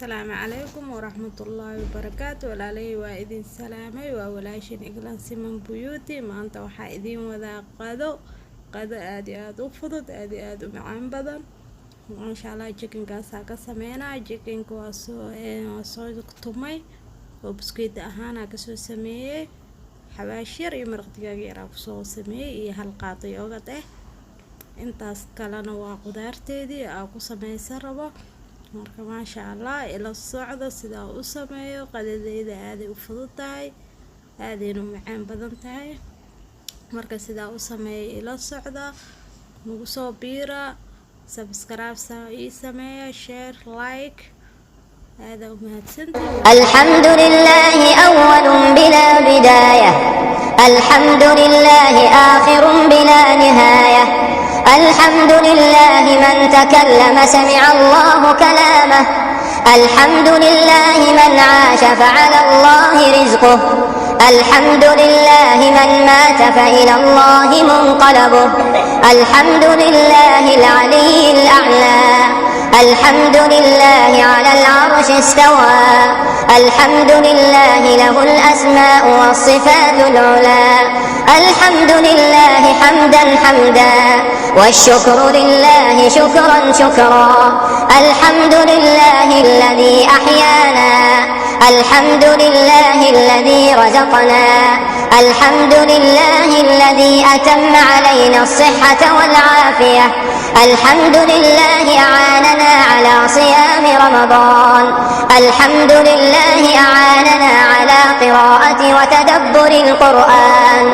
السلام عليكم ورحمة الله وبركاته. walaalay waa idin salaamay, waa walaashin Iglan Siman Beauty. maanta waxaa idin wada qado aad iyo aad u fudud, aad iyo aad u macaan badan. masha Allah, chickenkaas ka sameynaa. chickenka waa soo tumay oo biscuit ahaan ka soo sameeyay, xawaash yar iyo maraq digaag yar ku soo sameeyay iyo hal qaado yogurt intaas kalena waa qudaarteedii aan ku sameysan rabo. marka masha Allah ila socdo sida u sameeyo. qadadeyda aad ay u fudud tahay, aad ay u macaan badan tahay. marka sida u sameeyo ila socdo, nagu soo biira, subscribe sameeyo, share, like. هذا الحمد لله أول بلا بداية، الحمد لله آخر بلا نهاية، الحمد لله من تكلم سمع الله كلامه، الحمد لله من عاش فعلى الله رزقه، الحمد لله من مات فإلى الله منقلبه، الحمد لله العلي الأعلى، الحمد لله على العرش استوى، الحمد لله له الأسماء والصفات العلى، الحمد لله حمدا حمدا، والشكر لله شكرا شكرا، الحمد لله الذي أحيانا، الحمد لله الذي رزقنا، الحمد لله الذي أتم علينا الصحة والعافية، الحمد لله أعاننا على صيام رمضان، الحمد لله أعاننا على قراءة وتدبر القرآن،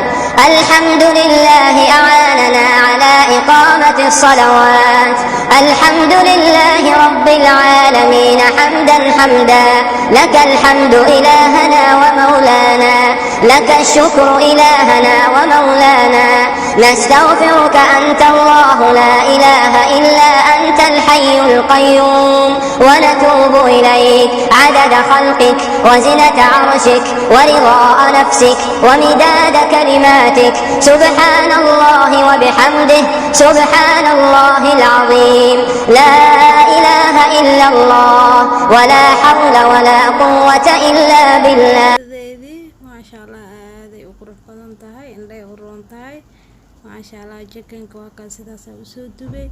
الحمد لله أعاننا على إقامة الصلوات، الحمد لله رب العالمين حمدا حمدا، لك الحمد إلهنا ومولانا، لك الشكر إلهنا ومولانا، نستغفرك أنت الله لا إله إلا أنت الحي القيوم، ونتوب إليك عدد خلقك وزنة عرشك ورضاء نفسك ومداد كلماتك، سبحان الله وبحمده سبحان الله العظيم، لا إله إلا الله ولا حول ولا قوة إلا بالله. masha Allah aad ay u qurux badan tahay, indhay u roon tahay. masha Allah, chickenka waa kan sidaas u soo dubay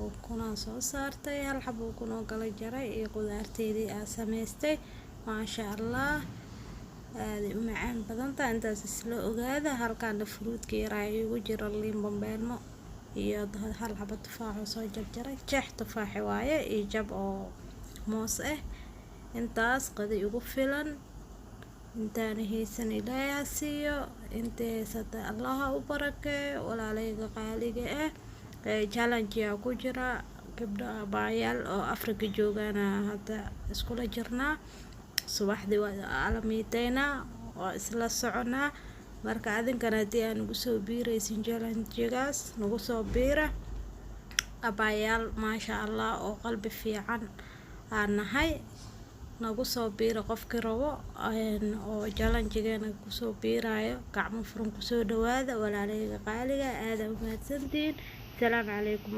oo kuna soo saartay, hal xabo kuna kala jaray iyo qudaarteedii aan sameystay. masha Allah aad ay u macaan badan tahay. intaas isla ogaada. halkaan fruitka yar ay ugu jiro liin bambeelmo iyo hal xabo tufaax oo soo jarjaray, jeex tufaax waaye iyo jab oo moos intaas qadi ugu filan. intaan haysan ilaahay siiyo, inteesada Allah u barakeeyo. walaalayga qaaliga challenge ku jira gabdha baayaal oo Afrika joogana hadda iskula jirnaa. subaxdii waa alamiitayna oo isla soconaa. marka adinkana hadii aan ugu soo biiraysin challenge-gaas, nagu soo biira abayaal. masha Allah oo qalbi fiican aan nahay, nagu soo biira qofkii rabo oo challenge-geena ku soo biirayo, gacmo furan ku soo dhawaada. walaalayga qaaliga aad u mahadsantiin. salaam calaykum.